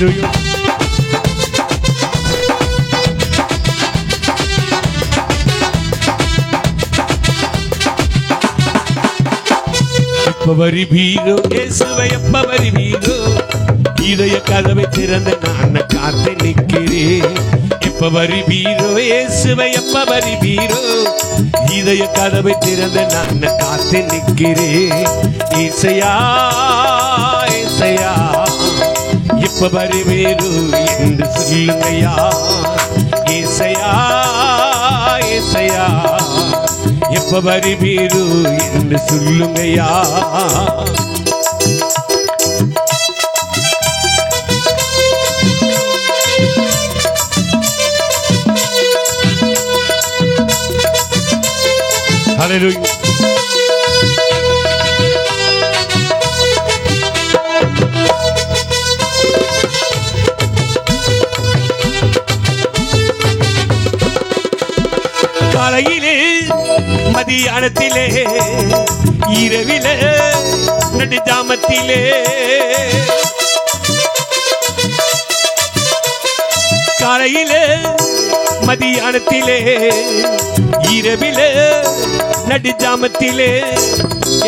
ஹல்லேலூயா. எப்ப வருவீரோ இயேசுவை, எப்ப வருவீரோ, இதய கதவை திறந்த நான் காத்து நிற்கிறேன். எப்ப வருவீரோ இயேசுவை, எப்ப வருவீரோ, இதய கதவை திறந்த நான் காத்து நிற்கிறேன். இசையா இசையா எப்ப வருவீரோ என்று சொல்லுங்கயா. இசையா இசையா எப்ப வருவீரோ என்று சொல்லுங்கயா. ஹல்லேலூயா. காலையிலே மதியானத்திலே இரவிலே நடுஜாமத்திலே காலையிலே மதியானத்திலே இரவிலே நடுஜாமத்திலே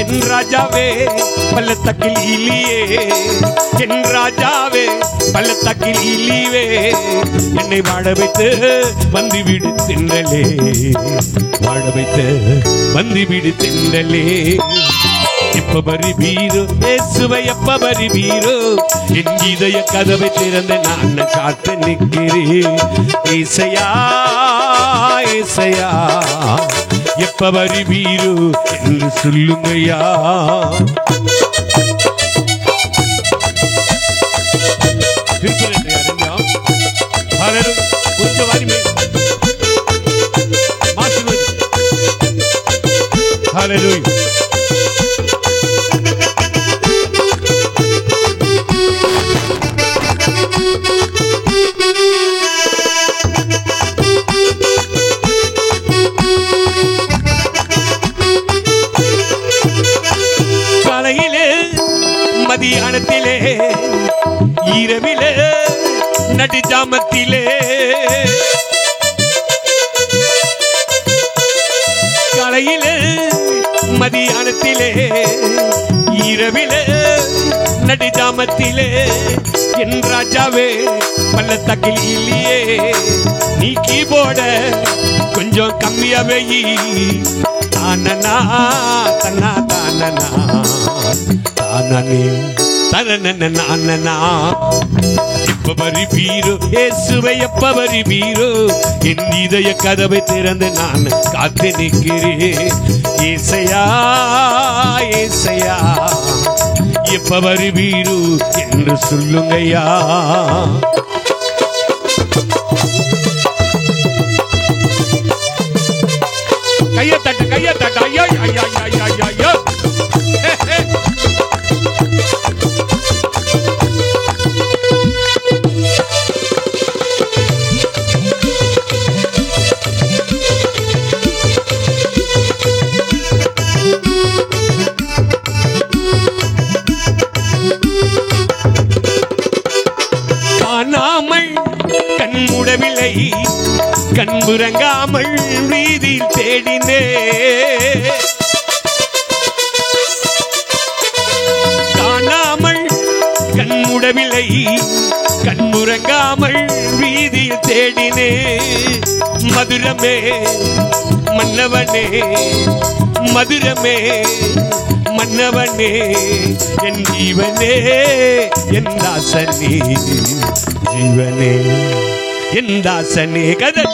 என் ராஜாவே பள்ளத்தாக்கில் இல்லியே, என் ராஜாவே பள்ளத்தாக்கில் இல்லியே, என்னை வாழ வைத்து வந்துவிடு தின்னலே, வாழ வைத்து வந்துவிடு தின்னலே. எப்ப வருவீரோ இயேசுவை, எப்ப வருவீரோ, என் இதய கதவை திறந்த நான் காத்து நிற்கிறேன். இசையா இசையா எப்ப வருவீரோ என்று சொல்லுங்கயா. ஹல்லேலூயா. காலையிலே மதியானத்திலே இரவிலே நடுஜாமத்திலே காலையிலே மதியானத்திலே இரவிலே நடுஜாமத்திலே என் ராஜாவே பள்ளத்தாக்கில் இல்லியே, நீ கீபோர்ட கொஞ்சம் கம்மியாவே தானனா தன்னா தானனா தானனே தனனனா. எப்ப வருவீரோ இயேசுவை, எப்ப வருவீரோ, என் இதய கதவை திறந்து நான் காத்து நிற்கிறேன். இசையா இசையா எப்ப வருவீரோ என்று சொல்லுங்கயா. கையத்தட்ட கையத்தட்ட ஐயா ஐயா ஐயா ஐயா. காணாமல் கண் மூடவில்லை, கண்புறங்காமல் வீதியில் தேடினே, காணாமல் கண் மூடவில்லை, கண்புறங்காமல் வீதியில் தேடினே. மதுரமே மன்னவனே, மதுரமே மன்னவனே, என் ஜீவனே என் தாசனே, ஜீவனே என் தாசனே. கதை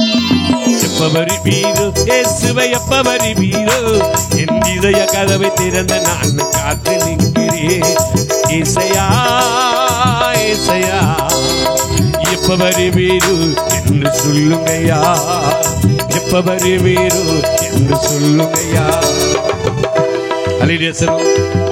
எப்ப வருவீரோ இயேசுவை, எப்ப வருவீரோ, என் இதய கதவை திறந்த நான் காத்து நிற்கிறேன். இசையா இசையா எப்ப வருவீரோ என்று சொல்லுங்கயா, எப்ப வருவீரோ என்று சொல்லுங்கயா. ஹல்லேலூயா.